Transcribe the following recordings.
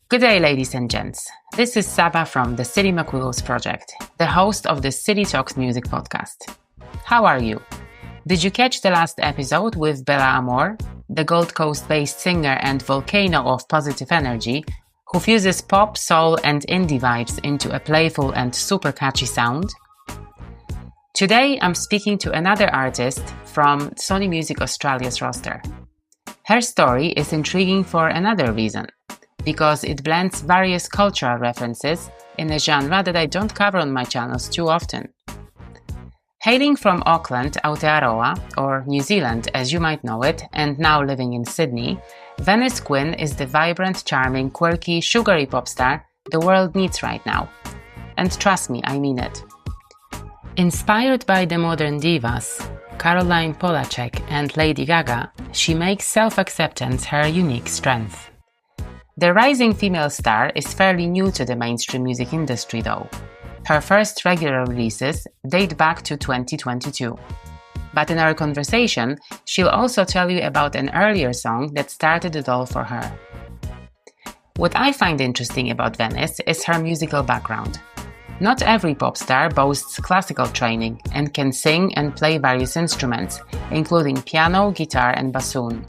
Good day, ladies and gents. This is Saba from the City McWiggles project, the host of the City Talks music podcast. How are you? Did you catch the last episode with Bella Amor, the Gold Coast-based singer and volcano of positive energy, who fuses pop, soul and indie vibes into a playful and super catchy sound? Today, I'm speaking to another artist from Sony Music Australia's roster. Her story is intriguing for another reason, because it blends various cultural references in a genre that I don't cover on my channels too often. Hailing from Auckland, Aotearoa, or New Zealand as you might know it, and now living in Sydney, Venice Qin is the vibrant, charming, quirky, sugary pop star the world needs right now. And trust me, I mean it. Inspired by the modern divas, Caroline Polachek and Lady Gaga, she makes self-acceptance her unique strength. The rising female star is fairly new to the mainstream music industry though. Her first regular releases date back to 2022. But in our conversation, she'll also tell you about an earlier song that started it all for her. What I find interesting about Venice is her musical background. Not every pop star boasts classical training and can sing and play various instruments, including piano, guitar and bassoon.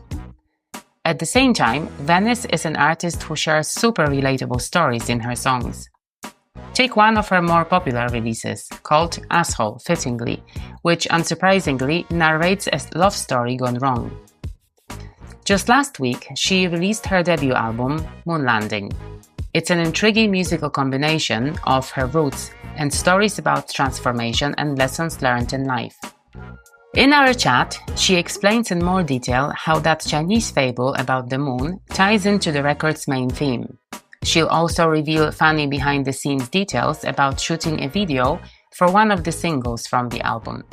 At the same time, Venice is an artist who shares super relatable stories in her songs. Take one of her more popular releases, called Asshole, fittingly, which unsurprisingly narrates a love story gone wrong. Just last week, she released her debut album, Moonlanding. It's an intriguing musical combination of her roots and stories about transformation and lessons learned in life. In our chat, she explains in more detail how that Chinese fable about the moon ties into the record's main theme. She'll also reveal funny behind-the-scenes details about shooting a video for one of the singles from the album.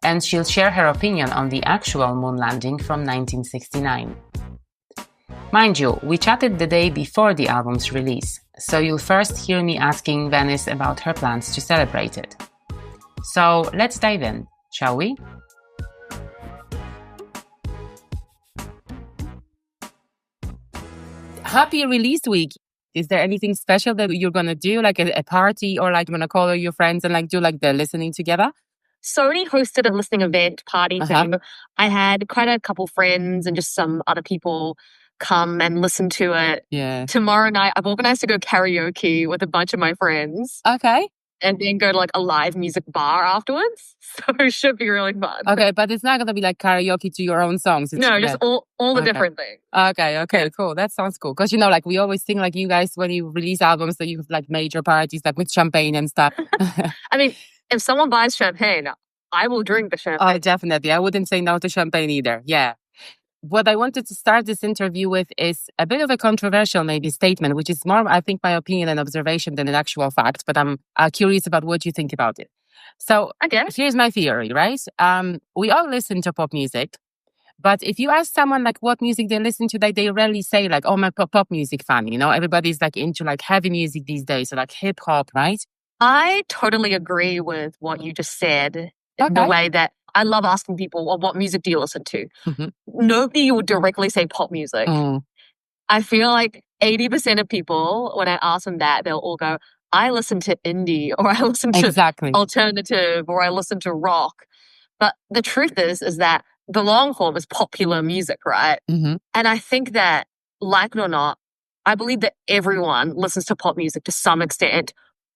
And she'll share her opinion on the actual moon landing from 1969. Mind you, we chatted the day before the album's release, so you'll first hear me asking Venice about her plans to celebrate it. So let's dive in, shall we? Happy release week! Is there anything special that you're gonna do, like a party, or like you're gonna call all your friends and like do like the listening together? Sony hosted a listening event party thing. I had quite a couple friends and just some other people come and listen to it. Yeah. Tomorrow night, I've organized to go karaoke with a bunch of my friends. Okay. And then go to like a live music bar afterwards. So it should be really fun. Okay, but it's not gonna be like karaoke to your own songs. No, just all the different things. Okay, cool. That sounds cool. Because like we always think like you guys when you release albums that you have like major parties like with champagne and stuff. I mean, if someone buys champagne, I will drink the champagne. Oh, definitely. I wouldn't say no to champagne either. Yeah. What I wanted to start this interview with is a bit of a controversial maybe statement, which is more, I think, my opinion and observation than an actual fact, but I'm curious about what you think about it. So here's my theory, right? We all listen to pop music, but if you ask someone like what music they listen to, they rarely say like, oh, my pop music fan, you know? Everybody's like into like heavy music these days, so like hip hop, right? I totally agree with what you just said. In the way that I love asking people, well, what music do you listen to? Mm-hmm. Nobody will directly say pop music. I feel like 80% of people, when I ask them that, they'll all go, I listen to indie, or I listen to alternative, or I listen to rock. But the truth is that the long form is popular music, right? Mm-hmm. And I think that, like it or not, I believe that everyone listens to pop music to some extent,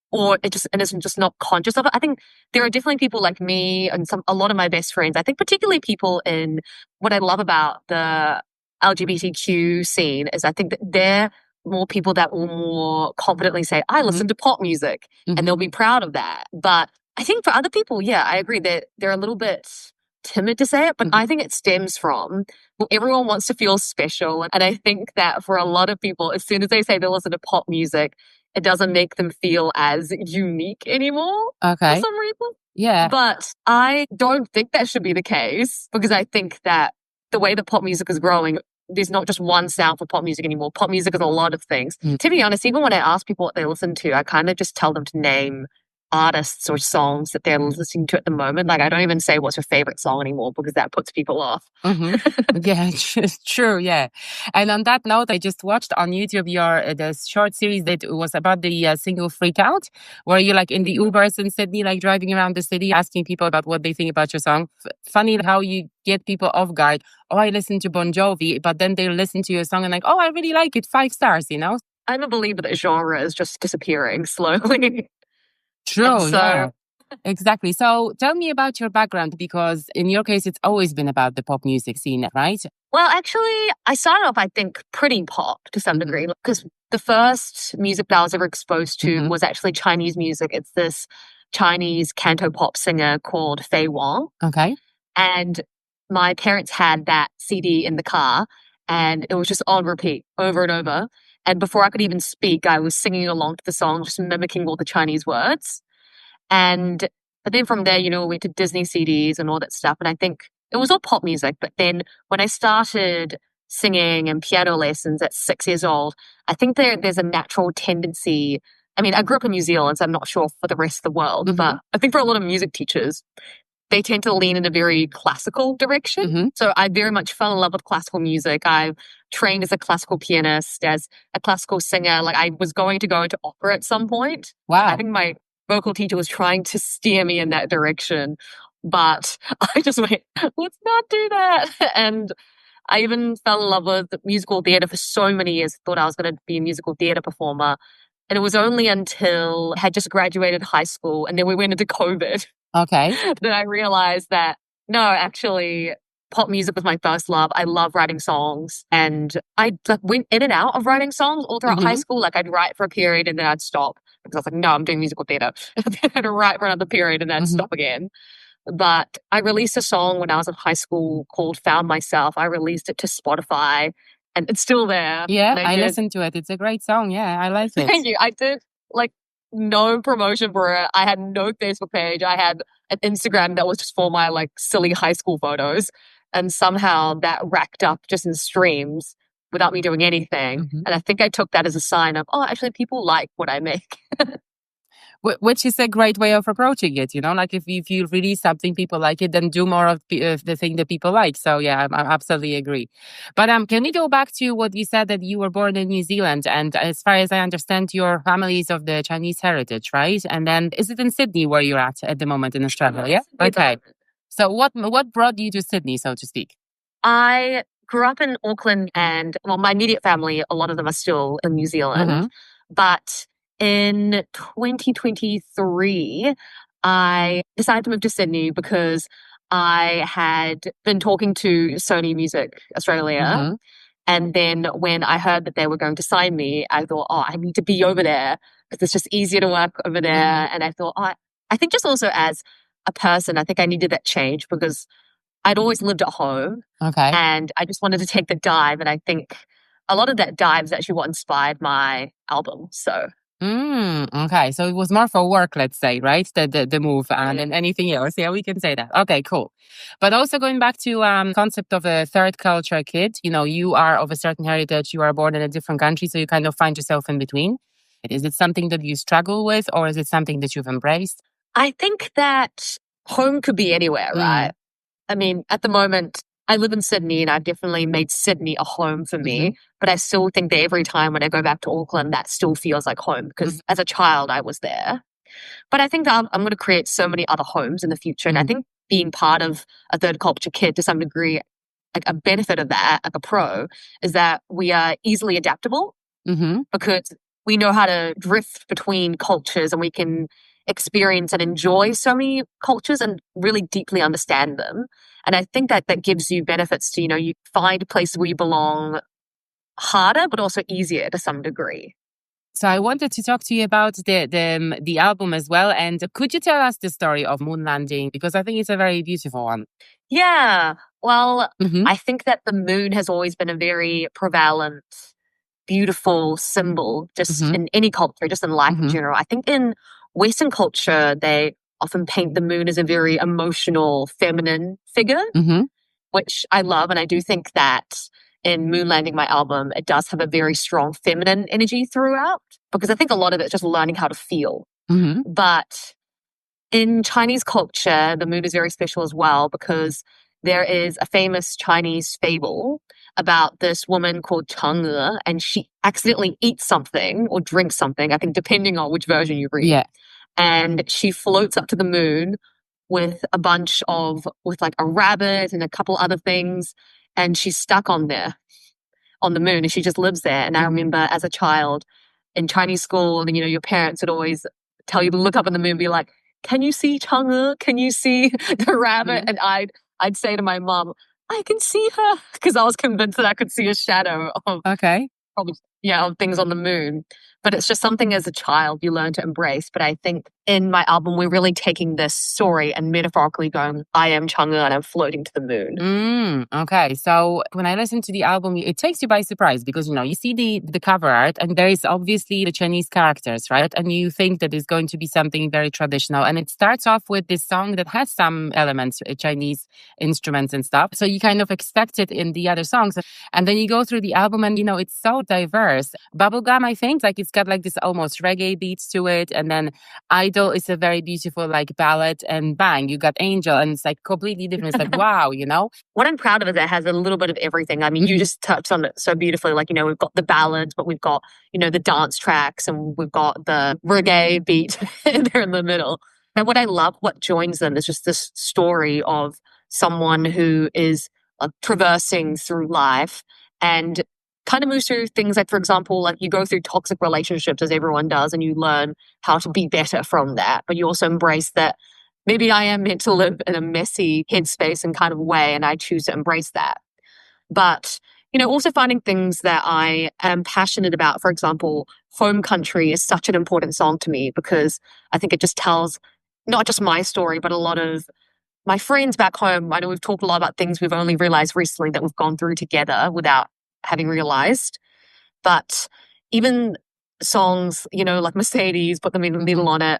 or it's just not conscious of it. I think there are definitely people like me and a lot of my best friends. I think particularly people in what I love about the LGBTQ scene is I think that they're more people that will more confidently say, I listen to pop music, and they'll be proud of that. But I think for other people, yeah, I agree that they're a little bit timid to say it, but I think it stems from everyone wants to feel special. And I think that for a lot of people, as soon as they say they listen to pop music, it doesn't make them feel as unique anymore for some reason. Yeah. But I don't think that should be the case, because I think that the way that pop music is growing, there's not just one sound for pop music anymore. Pop music is a lot of things. To be honest, even when I ask people what they listen to, I kind of just tell them to name artists or songs that they're listening to at the moment. Like, I don't even say what's your favorite song anymore because that puts people off. Yeah, it's true. Yeah. And on that note, I just watched on YouTube the short series that was about the single Freak Out, where you're like in the Ubers in Sydney, like driving around the city, asking people about what they think about your song. Funny how you get people off guard. Oh, I listen to Bon Jovi, but then they listen to your song and like, oh, I really like it. 5 stars, you know? I'm a believer that genre is just disappearing slowly. True, yeah. Exactly. So tell me about your background, because in your case, it's always been about the pop music scene, right? Well, actually, I started off, I think, pretty pop to some degree, because the first music that I was ever exposed to was actually Chinese music. It's this Chinese canto pop singer called Fei Wang. Okay. And my parents had that CD in the car, and it was just on repeat over and over. And before I could even speak, I was singing along to the song, just mimicking all the Chinese words. But then from there, we went to Disney CDs and all that stuff. And I think it was all pop music. But then when I started singing and piano lessons at 6 years old, I think there's a natural tendency. I mean, I grew up in New Zealand, so I'm not sure for the rest of the world, but I think for a lot of music teachers, they tend to lean in a very classical direction. So I very much fell in love with classical music. I trained as a classical pianist, as a classical singer. Like, I was going to go into opera at some point. Wow. I think my vocal teacher was trying to steer me in that direction, but I just went, let's not do that. And I even fell in love with musical theatre for so many years. Thought I was going to be a musical theatre performer. And it was only until I had just graduated high school and then we went into COVID. Okay. That I realized that, no, actually, pop music was my first love. I love writing songs. And I went in and out of writing songs all throughout high school. Like, I'd write for a period and then I'd stop because I was like, no, I'm doing musical theatre. Then I'd write for another period and then I'd stop again. But I released a song when I was in high school called Found Myself. I released it to Spotify and it's still there. Yeah, I listened to it. It's a great song. Yeah, I like it. Thank you. I did no promotion for it. I had no Facebook page. I had an Instagram that was just for my silly high school photos. And somehow that racked up just in streams without me doing anything. And I think I took that as a sign of, oh, actually people like what I make. Which is a great way of approaching it, like if you release something, people like it, then do more of the thing that people like. So yeah, I absolutely agree. But can we go back to what you said, that you were born in New Zealand, and as far as I understand, your family is of the Chinese heritage, right? And then is it in Sydney where you're at the moment in Australia? Yeah. Okay. So what brought you to Sydney, so to speak? I grew up in Auckland, and my immediate family, a lot of them are still in New Zealand, but in 2023, I decided to move to Sydney because I had been talking to Sony Music Australia. And then when I heard that they were going to sign me, I thought, oh, I need to be over there because it's just easier to work over there. And I thought, I think just also as a person, I think I needed that change because I'd always lived at home. Okay. And I just wanted to take the dive. And I think a lot of that dive is actually what inspired my album. So. Okay, so it was more for work, let's say, right? The move and anything else. Yeah, we can say that. Okay, cool. But also going back to concept of a third culture kid, you are of a certain heritage, you are born in a different country, so you kind of find yourself in between. Is it something that you struggle with, or is it something that you've embraced? I think that home could be anywhere, right? I mean, at the moment, I live in Sydney and I've definitely made Sydney a home for me. But I still think that every time when I go back to Auckland, that still feels like home because as a child, I was there. But I think that I'm going to create so many other homes in the future. And I think being part of a third culture kid to some degree, like a benefit of that, like a pro, is that we are easily adaptable because we know how to drift between cultures and we can experience and enjoy so many cultures and really deeply understand them. And I think that gives you benefits to, you find places where you belong harder, but also easier to some degree. So I wanted to talk to you about the album as well. And could you tell us the story of Moonlanding? Because I think it's a very beautiful one. Yeah. Well, I think that the moon has always been a very prevalent, beautiful symbol just in any culture, just in life in general. I think in Western culture, they often paint the moon as a very emotional, feminine figure, which I love. And I do think that in Moonlanding, my album, it does have a very strong feminine energy throughout because I think a lot of it's just learning how to feel. But In Chinese culture, the moon is very special as well because there is a famous Chinese fable about this woman called Chang'e, and she accidentally eats something or drinks something, I think depending on which version you read. Yeah. And she floats up to the moon with like a rabbit and a couple other things, and she's stuck on there, on the moon, and she just lives there. And I remember as a child in Chinese school, and your parents would always tell you to look up in the moon and be like, can you see Chang'e? Can you see the rabbit? And I'd say to my mom, I can see her, because I was convinced that I could see a shadow of of things on the moon. But it's just something as a child you learn to embrace. But I think in my album, we're really taking this story and metaphorically going, I am Chang'e and I'm floating to the moon. Okay. So when I listen to the album, it takes you by surprise because, you see the cover art and there is obviously the Chinese characters, right? And you think that it's going to be something very traditional. And it starts off with this song that has some elements, Chinese instruments and stuff. So you kind of expect it in the other songs. And then you go through the album and, it's so diverse. Bubblegum, I think, like it's got like this almost reggae beats to it. And then Idol is a very beautiful like ballad, and Bang, you got Angel, and it's like completely different. It's like, wow, What I'm proud of is that it has a little bit of everything. I mean, you just touched on it so beautifully. Like, we've got the ballads, but we've got, the dance tracks, and we've got the reggae beat there in the middle. And what I love, what joins them is just this story of someone who is traversing through life and kind of moves through things like, for example, like you go through toxic relationships as everyone does, and you learn how to be better from that. But you also embrace that maybe I am meant to live in a messy headspace and kind of way, and I choose to embrace that. But, also finding things that I am passionate about. For example, Home Country is such an important song to me because I think it just tells not just my story, but a lot of my friends back home. I know we've talked a lot about things we've only realized recently that we've gone through together without having realized. But even songs, like Mercedes, put them in the middle on it,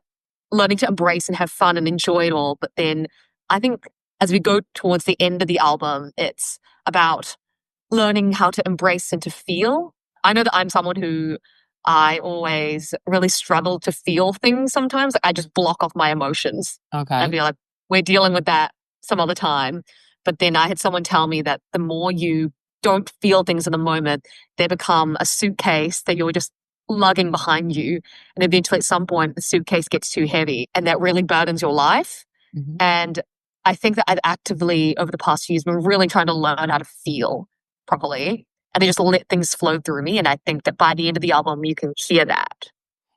learning to embrace and have fun and enjoy it all. But then I think as we go towards the end of the album, it's about learning how to embrace and to feel. I know that I'm someone who I always really struggle to feel things sometimes. Like I just block off my emotions. Okay. And be like, we're dealing with that some other time. But then I had someone tell me that the more you don't feel things in the moment, they become a suitcase that you're just lugging behind you. And eventually at some point, the suitcase gets too heavy and that really burdens your life. And I think that I've actively, over the past few years, been really trying to learn how to feel properly and then just let things flow through me. And I think that by the end of the album, you can hear that.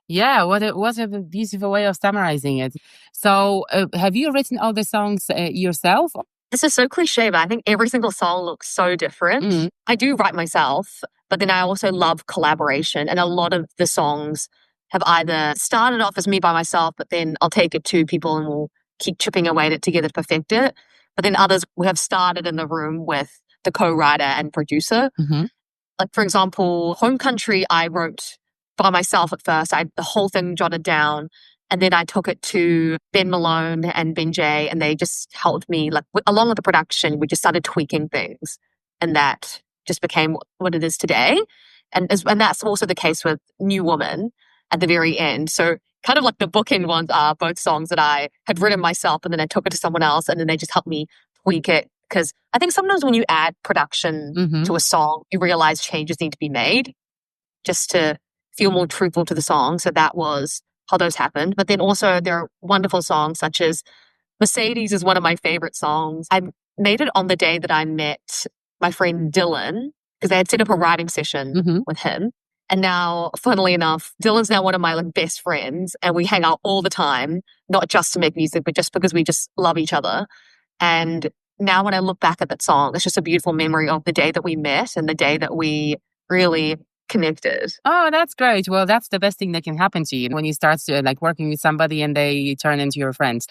Yeah, what a beautiful way of summarizing it. So have you written all the songs yourself? This is so cliche, but I think every single song looks so different. I do write myself, but then I also love collaboration. And a lot of the songs have either started off as me by myself, but then I'll take it to people and we'll keep chipping away at it together to perfect it. But then others we have started in the room with the co-writer and producer. Like, for example, Home Country, I wrote by myself at first. I had the whole thing jotted down. And then I took it to Ben Malone and Ben J, and they just helped me, like, along with the production, we just started tweaking things. And that just became what it is today. And that's also the case with New Woman at the very end. So kind of like the bookend ones are both songs that I had written myself, and then I took it to someone else, and then they just helped me tweak it. Because I think sometimes when you add production to a song, you realize changes need to be made just to feel more truthful to the song. So that was how those happened. But then also there are wonderful songs such as Mercedes is one of my favorite songs. I made it on the day that I met my friend Dylan because I had set up a writing session with him. And now, funnily enough, Dylan's now one of my best friends, and we hang out all the time, not just to make music, but just because we just love each other. And now when I look back at that song, it's just a beautiful memory of the day that we met and the day that we really connected. Oh, that's great. Well, that's the best thing that can happen to you when you start working with somebody and they turn into your friends.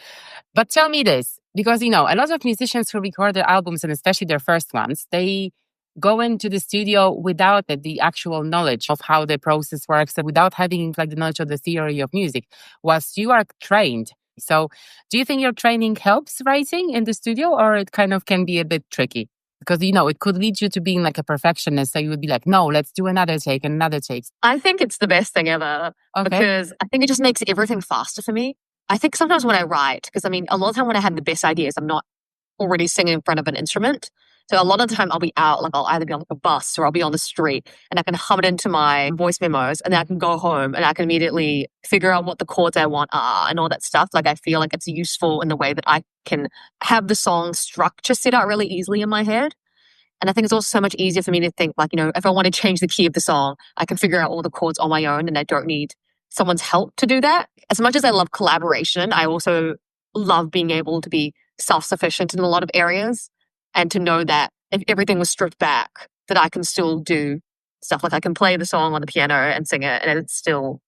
But tell me this, because, a lot of musicians who record their albums, and especially their first ones, they go into the studio without the actual knowledge of how the process works and without having the knowledge of the theory of music, whilst you are trained. So do you think your training helps writing in the studio, or it kind of can be a bit tricky? Because, it could lead you to being a perfectionist. So you would be like, no, let's do another take and another take. I think it's the best thing ever because I think it just makes everything faster for me. I think sometimes when I write, because I mean, a lot of the time when I have the best ideas, I'm not already singing in front of an instrument. So a lot of the time I'll be out, like I'll either be on like a bus or I'll be on the street and I can hum it into my voice memos and then I can go home and I can immediately figure out what the chords I want are and all that stuff. Like I feel like it's useful in the way that I can have the song structure set out really easily in my head. And I think it's also so much easier for me to think like, if I want to change the key of the song, I can figure out all the chords on my own and I don't need someone's help to do that. As much as I love collaboration, I also love being able to be self-sufficient in a lot of areas and to know that if everything was stripped back, that I can still do stuff like I can play the song on the piano and sing it and it'd still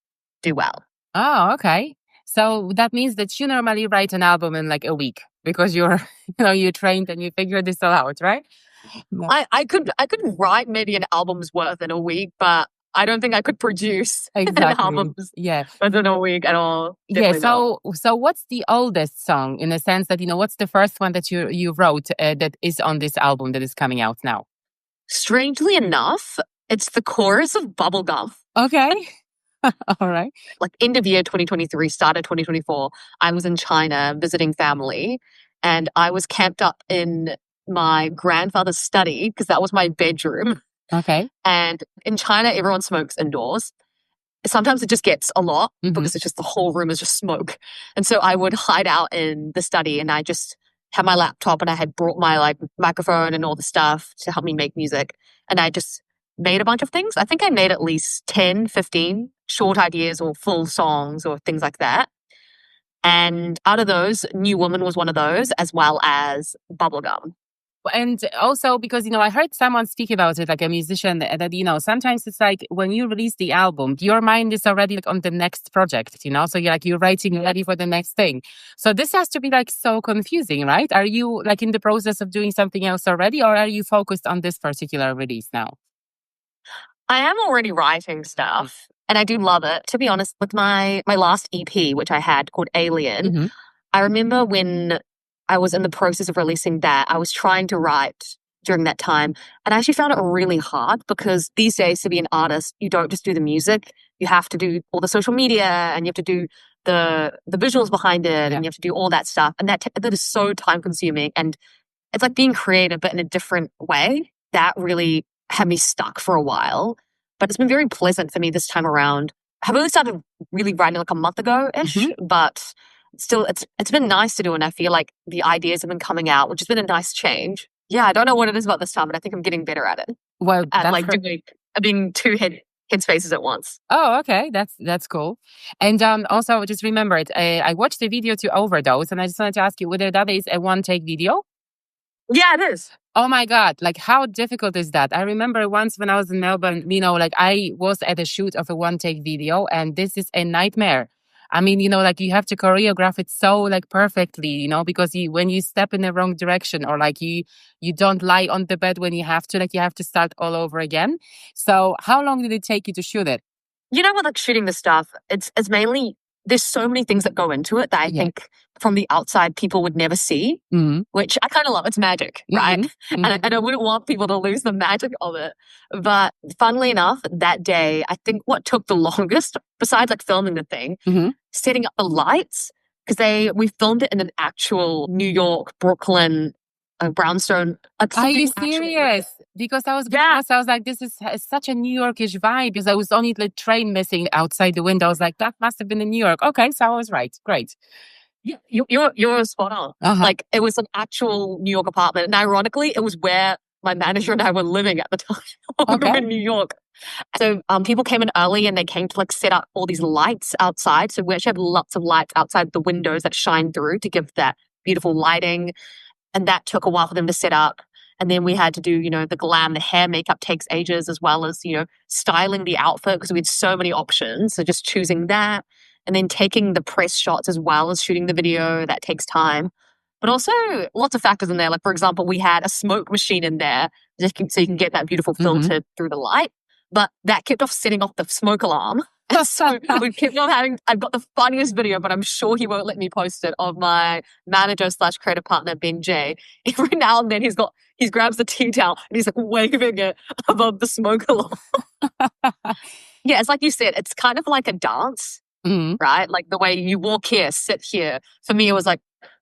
do well. Oh, okay. So that means that you normally write an album in like a week because you're trained and you figured this all out, right? No. I could write maybe an album's worth in a week, but I don't think I could produce an album's worth in a week at all. Definitely so what's the oldest song in the sense that, what's the first one that you wrote that is on this album that is coming out now? Strangely enough, it's the chorus of Bubblegum. Okay. All right. Like end of year 2023, start of 2024, I was in China visiting family and I was camped up in my grandfather's study because that was my bedroom. Okay. And in China, everyone smokes indoors. Sometimes it just gets a lot because it's just the whole room is just smoke. And so I would hide out in the study and I just had my laptop and I had brought my like microphone and all the stuff to help me make music. And I just made a bunch of things. I think I made at least 10, 15 short ideas or full songs or things like that. And out of those, New Woman was one of those, as well as Bubblegum. And also because, I heard someone speak about it, like a musician, that, sometimes it's like when you release the album, your mind is already like on the next project, so you're writing ready for the next thing. So this has to be like so confusing, right? Are you like in the process of doing something else already or are you focused on this particular release now? I am already writing stuff and I do love it. To be honest, with my last EP, which I had called Alien, I remember when I was in the process of releasing that, I was trying to write during that time. And I actually found it really hard because these days to be an artist, you don't just do the music. You have to do all the social media and you have to do the visuals behind it and you have to do all that stuff. And that is so time consuming. And it's like being creative, but in a different way. That really had me stuck for a while. But it's been very pleasant for me this time around. I've only started really writing like a month ago-ish, but still, it's been nice to do, and I feel like the ideas have been coming out, which has been a nice change. Yeah, I don't know what it is about this time, but I think I'm getting better at it. Well, at like being two headspaces at once. Oh, okay, that's cool. And also, just remembered, I watched the video to Overdose, and I just wanted to ask you whether that is a one-take video. Yeah, it is. Oh my God, like how difficult is that? I remember once when I was in Melbourne, like I was at a shoot of a one-take video, and this is a nightmare. I mean, like you have to choreograph it so like perfectly, because when you step in the wrong direction or like you don't lie on the bed when you have to start all over again. So how long did it take you to shoot it? With like shooting the stuff, it's mainly, there's so many things that go into it that I think from the outside people would never see, which I kind of love. It's magic, right? And I wouldn't want people to lose the magic of it. But funnily enough, that day, I think what took the longest, besides like filming the thing, setting up the lights, because we filmed it in an actual New York, Brooklyn, brownstone. Are you serious? Because I was like, this is such a New Yorkish vibe because I was only the train missing outside the window. I was like, that must have been in New York. Okay, so I was right. Great. Yeah, you're spot on. Like it was an actual New York apartment, and ironically, it was where my manager and I were living at the time. We were in New York. So people came in early and they came to like set up all these lights outside. So we actually have lots of lights outside the windows that shine through to give that beautiful lighting. And that took a while for them to set up. And then we had to do, the glam, the hair, makeup takes ages, as well as, styling the outfit because we had so many options. So just choosing that and then taking the press shots as well as shooting the video, that takes time. But also lots of factors in there. Like, for example, we had a smoke machine in there so you can get that beautiful filter through the light. But that kept off setting off the smoke alarm. And so we kept on I've got the funniest video, but I'm sure he won't let me post it, of my manager / creative partner, Ben J. Every now and then he grabs the tea towel and he's like waving it above the smoke alarm. Yeah, it's like you said, it's kind of like a dance. right? Like the way you walk here, sit here. For me, it was like,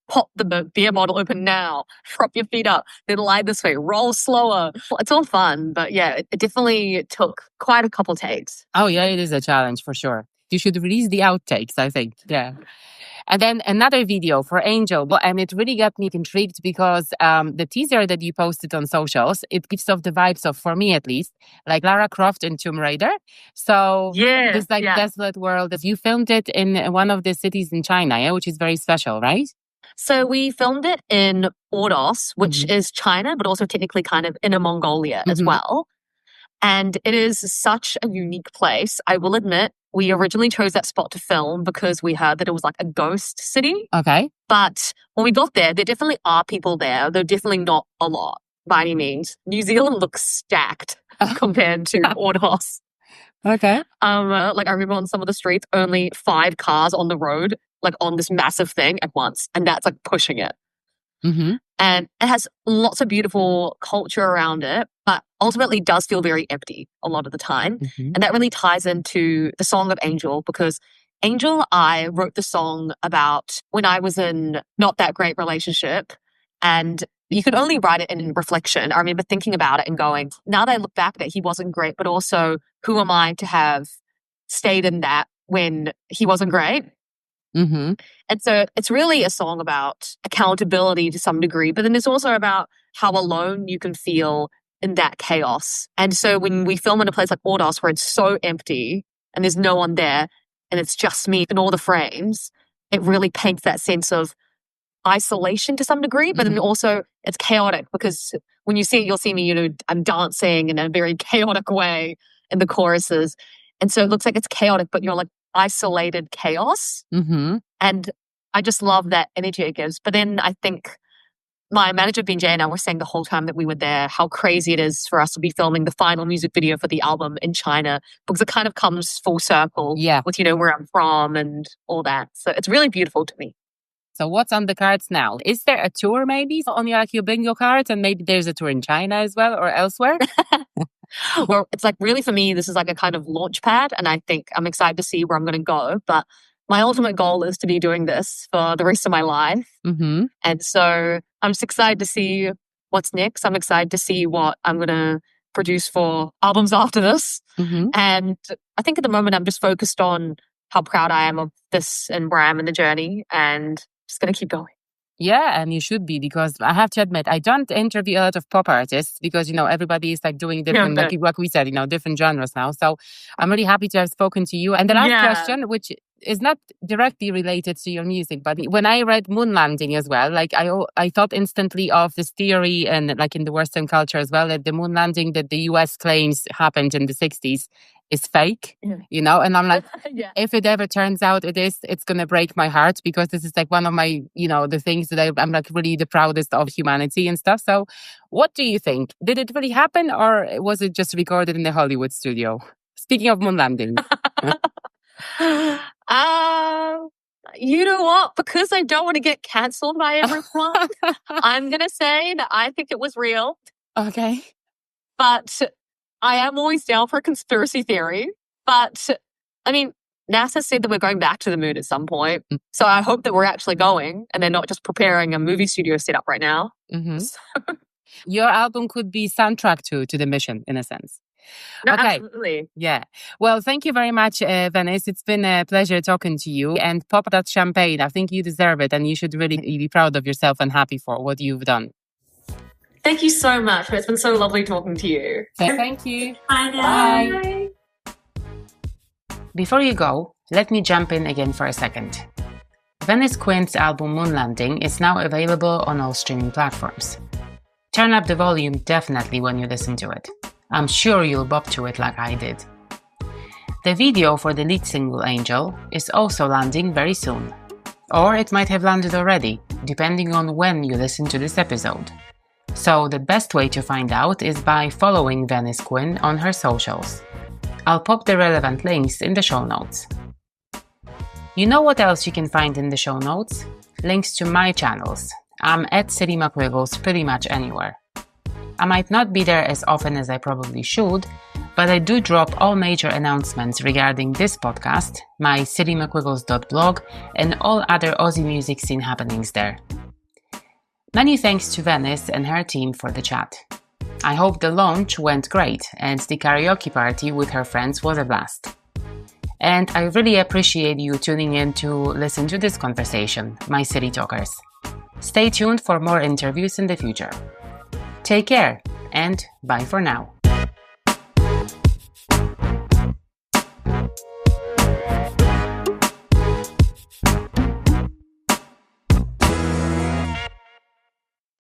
pop the beer bottle open now, prop your feet up, then lie this way, roll slower. It's all fun, but yeah, it definitely took quite a couple takes. Oh yeah, it is a challenge for sure. You should release the outtakes, I think. Yeah. And then another video for Angel. And it really got me intrigued because the teaser that you posted on socials, it gives off the vibes of, for me at least, like Lara Croft in Tomb Raider. So this desolate world. You filmed it in one of the cities in China, yeah, which is very special, right? So we filmed it in Ordos, which is China, but also technically kind of Inner Mongolia as well. And it is such a unique place. I will admit, we originally chose that spot to film because we heard that it was like a ghost city. Okay. But when we got there definitely are people there. They're definitely not a lot by any means. New Zealand looks stacked compared to Ordos. Okay. Like I remember on some of the streets, only 5 cars on the road, like on this massive thing at once. And that's like pushing it. And it has lots of beautiful culture around it, but ultimately does feel very empty a lot of the time. And that really ties into the song of Angel, because Angel, I wrote the song about when I was in not that great relationship, and you could only write it in reflection. I remember thinking about it and going, now that I look back at it, he wasn't great, but also who am I to have stayed in that when he wasn't great? And so it's really a song about accountability to some degree, but then it's also about how alone you can feel in that chaos. And so when we film in a place like Ordos where it's so empty and there's no one there and it's just me in all the frames, it really paints that sense of isolation to some degree, but then also it's chaotic because when you see it, you'll see me, I'm dancing in a very chaotic way in the choruses. And so it looks like it's chaotic, but you're like, isolated chaos. And I just love that energy it gives. But then I think my manager, Benjay, and I were saying the whole time that we were there how crazy it is for us to be filming the final music video for the album in China, because it kind of comes full circle with, where I'm from and all that. So it's really beautiful to me. So what's on the cards now? Is there a tour maybe on your bingo cards, and maybe there's a tour in China as well or elsewhere? Well, it's like really for me, this is like a kind of launch pad, and I think I'm excited to see where I'm going to go. But my ultimate goal is to be doing this for the rest of my life. And so I'm just excited to see what's next. I'm excited to see what I'm going to produce for albums after this. And I think at the moment I'm just focused on how proud I am of this and where I am in the journey, and just going to keep going. Yeah, and you should be, because I have to admit, I don't interview a lot of pop artists because, everybody is like doing different, like we said, different genres now. So I'm really happy to have spoken to you. And the last question, which is not directly related to your music, but when I read Moonlanding as well, like I thought instantly of this theory, and like in the Western culture as well, that the moon landing that the US claims happened in the 60s is fake, and I'm like, if it ever turns out it's going to break my heart, because this is like one of my, the things that I'm like really the proudest of humanity and stuff. So what do you think? Did it really happen, or was it just recorded in the Hollywood studio? Speaking of moon landing. You know what? Because I don't want to get cancelled by everyone, I'm going to say that I think it was real. Okay. But I am always down for a conspiracy theory. But, I mean, NASA said that we're going back to the moon at some point. So I hope that we're actually going, and they're not just preparing a movie studio setup right now. So. Your album could be soundtrack to the mission, in a sense. No, okay. Absolutely. Yeah. Well, thank you very much, Venice. It's been a pleasure talking to you. And pop that champagne. I think you deserve it, and you should really be proud of yourself and happy for what you've done. Thank you so much. It's been so lovely talking to you. Thank you. Bye now. Bye. Before you go, let me jump in again for a second. Venice Qin's album Moonlanding is now available on all streaming platforms. Turn up the volume definitely when you listen to it. I'm sure you'll bop to it like I did. The video for the lead single Angel is also landing very soon. Or it might have landed already, depending on when you listen to this episode. So the best way to find out is by following Venice Qin on her socials. I'll pop the relevant links in the show notes. You know what else you can find in the show notes? Links to my channels. I'm at City McWiggles pretty much anywhere. I might not be there as often as I probably should, but I do drop all major announcements regarding this podcast, my citymcwiggles.blog, and all other Aussie music scene happenings there. Many thanks to Venice and her team for the chat. I hope the launch went great and the karaoke party with her friends was a blast. And I really appreciate you tuning in to listen to this conversation, my City Talkers. Stay tuned for more interviews in the future. Take care and bye for now.